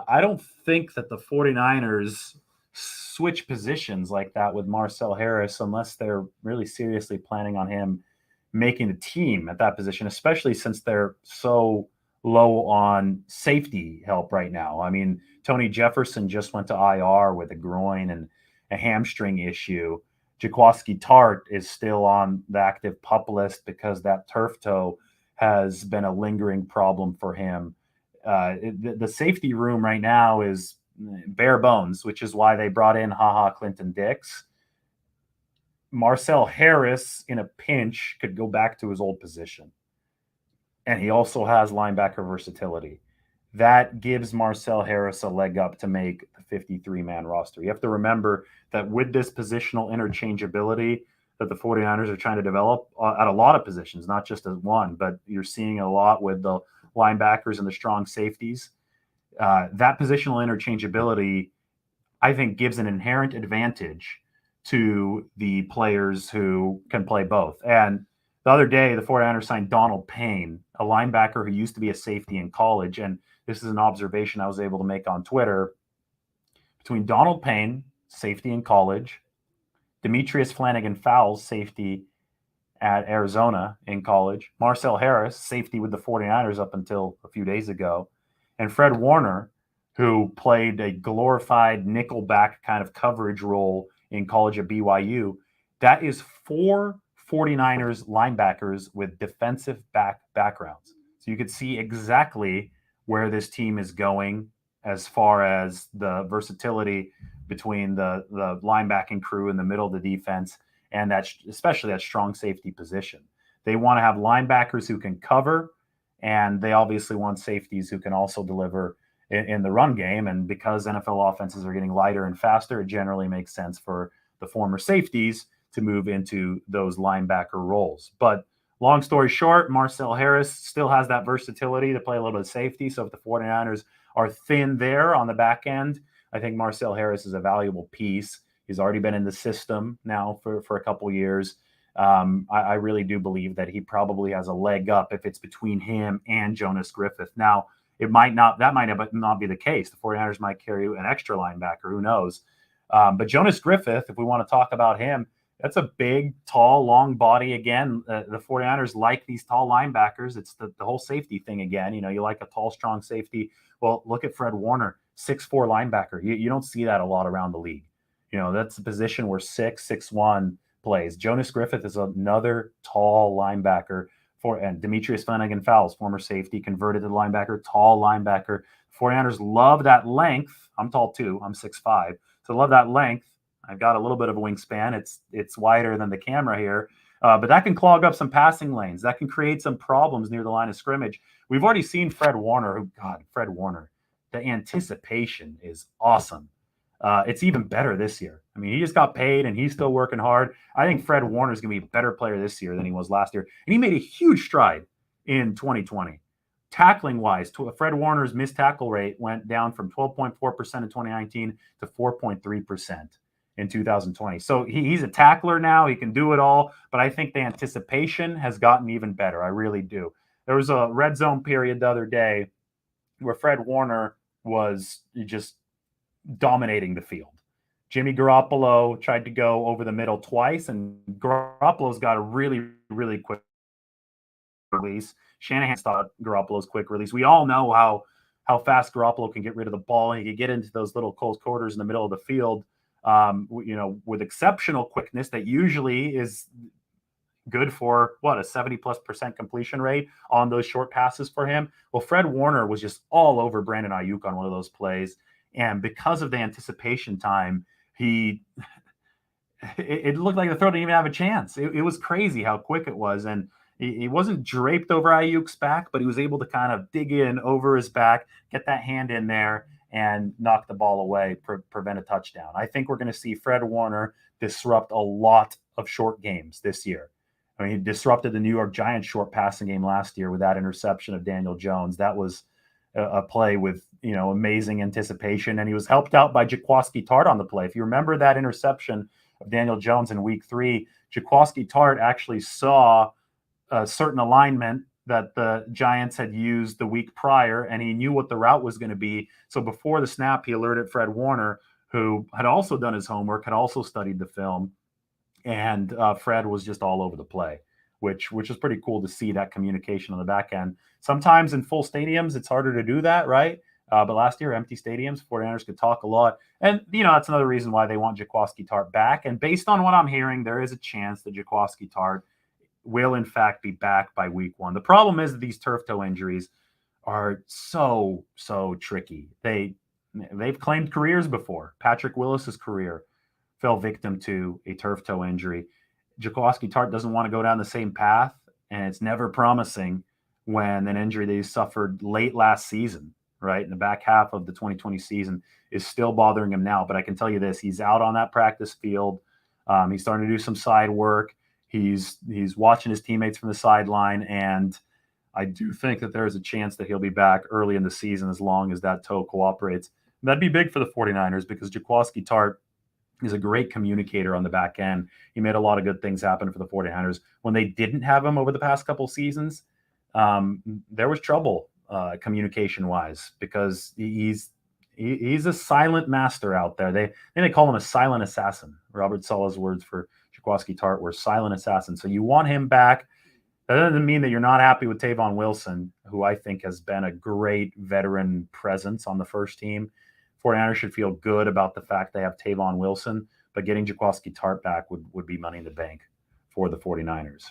I don't think that the 49ers switch positions like that with Marcell Harris unless they're really seriously planning on him making the team at that position, especially since they're so low on safety help right now. I mean, Tony Jefferson just went to IR with a groin and a hamstring issue. Jaquiski Tartt is still on the active PUP list because that turf toe has been a lingering problem for him. The safety room right now is bare bones, which is why they brought in Clinton Dix. Marcell Harris, in a pinch, could go back to his old position. And he also has linebacker versatility. That gives Marcell Harris a leg up to make the 53-man roster. You have to remember that with this positional interchangeability that the 49ers are trying to develop at a lot of positions, not just as one, but you're seeing a lot with the linebackers and the strong safeties. That positional interchangeability, I think, gives an inherent advantage to the players who can play both. And the other day, the 49ers signed Donald Payne, a linebacker who used to be a safety in college. And this is an observation I was able to make on Twitter. Between Donald Payne, safety in college, Demetrius Flannigan-Fowles, safety at Arizona in college, Marcell Harris, safety with the 49ers up until a few days ago, and Fred Warner, who played a glorified nickelback kind of coverage role in college at BYU. That is 4 49ers linebackers with defensive backgrounds. So you could see exactly where this team is going as far as the versatility between the linebacking crew in the middle of the defense and that, especially that strong safety position. They want to have linebackers who can cover, and they obviously want safeties who can also deliver in the run game. And because NFL offenses are getting lighter and faster, it generally makes sense for the former safeties to move into those linebacker roles. But long story short, Marcell Harris still has that versatility to play a little bit of safety. So if the 49ers are thin there on the back end, I think Marcell Harris is a valuable piece. He's already been in the system now for a couple of years. I really do believe that he probably has a leg up if it's between him and Jonas Griffith. Now, that might not be the case. The 49ers might carry an extra linebacker. Who knows? But Jonas Griffith, if we want to talk about him, that's a big, tall, long body again. The 49ers like these tall linebackers. It's the whole safety thing again. You know, you like a tall, strong safety. Well, look at Fred Warner, 6'4" linebacker. You don't see that a lot around the league. You know, that's a position where 6'1" plays. Jonas Griffith is another tall linebacker and Demetrius Flannigan-Fowles, former safety, converted to linebacker, tall linebacker. 49ers love that length. I'm tall too. I'm 6'5". So love that length. I've got a little bit of a wingspan. It's wider than the camera here. But that can clog up some passing lanes. That can create some problems near the line of scrimmage. We've already seen Fred Warner. Fred Warner. The anticipation is awesome. It's even better this year. I mean, he just got paid and he's still working hard. I think Fred Warner is going to be a better player this year than he was last year. And he made a huge stride in 2020. Tackling wise, Fred Warner's missed tackle rate went down from 12.4% in 2019 to 4.3% in 2020. So he's a tackler now. He can do it all. But I think the anticipation has gotten even better. I really do. There was a red zone period the other day where Fred Warner was just dominating the field. Jimmy Garoppolo tried to go over the middle twice, and Garoppolo's got a really, really quick release. Shanahan thought Garoppolo's quick release. We all know how fast Garoppolo can get rid of the ball. He can get into those little close quarters in the middle of the field, with exceptional quickness that usually is good for a 70+% completion rate on those short passes for him. Well, Fred Warner was just all over Brandon Ayuk on one of those plays. And because of the anticipation time, it looked like the throw didn't even have a chance. It was crazy how quick it was. And he wasn't draped over Ayuk's back, but he was able to kind of dig in over his back, get that hand in there, and knock the ball away, prevent a touchdown. I think we're going to see Fred Warner disrupt a lot of short games this year. I mean, he disrupted the New York Giants short passing game last year with that interception of Daniel Jones. That was a play with, amazing anticipation. And he was helped out by Jaquiski Tartt on the play. If you remember that interception of Daniel Jones in week 3, Jaquiski Tartt actually saw a certain alignment that the Giants had used the week prior, and he knew what the route was going to be. So before the snap, he alerted Fred Warner, who had also done his homework, had also studied the film, and Fred was just all over the play, which is pretty cool to see that communication on the back end. Sometimes in full stadiums, it's harder to do that, right? But last year, empty stadiums, 49ers could talk a lot. And, that's another reason why they want Jaquiski Tartt back. And based on what I'm hearing, there is a chance that Jaquiski Tartt will, in fact, be back by week 1. The problem is that these turf toe injuries are so tricky. They've claimed careers before. Patrick Willis's career fell victim to a turf toe injury. Jaquiski Tartt doesn't want to go down the same path, and it's never promising when an injury that he suffered late last season, right, in the back half of the 2020 season, is still bothering him now. But I can tell you this, he's out on that practice field. He's starting to do some side work. He's watching his teammates from the sideline, and I do think that there is a chance that he'll be back early in the season as long as that toe cooperates. That'd be big for the 49ers because Jaquiski Tartt is a great communicator on the back end. He made a lot of good things happen for the 49ers. When they didn't have him over the past couple seasons, there was trouble communication-wise because he's a silent master out there. They call him a silent assassin. Robert Saleh's words for Jaquiski Tartt were silent assassin. So you want him back. That doesn't mean that you're not happy with Tavon Wilson, who I think has been a great veteran presence on the first team. 49ers should feel good about the fact they have Tavon Wilson, but getting Jaquiski Tartt back would be money in the bank for the 49ers.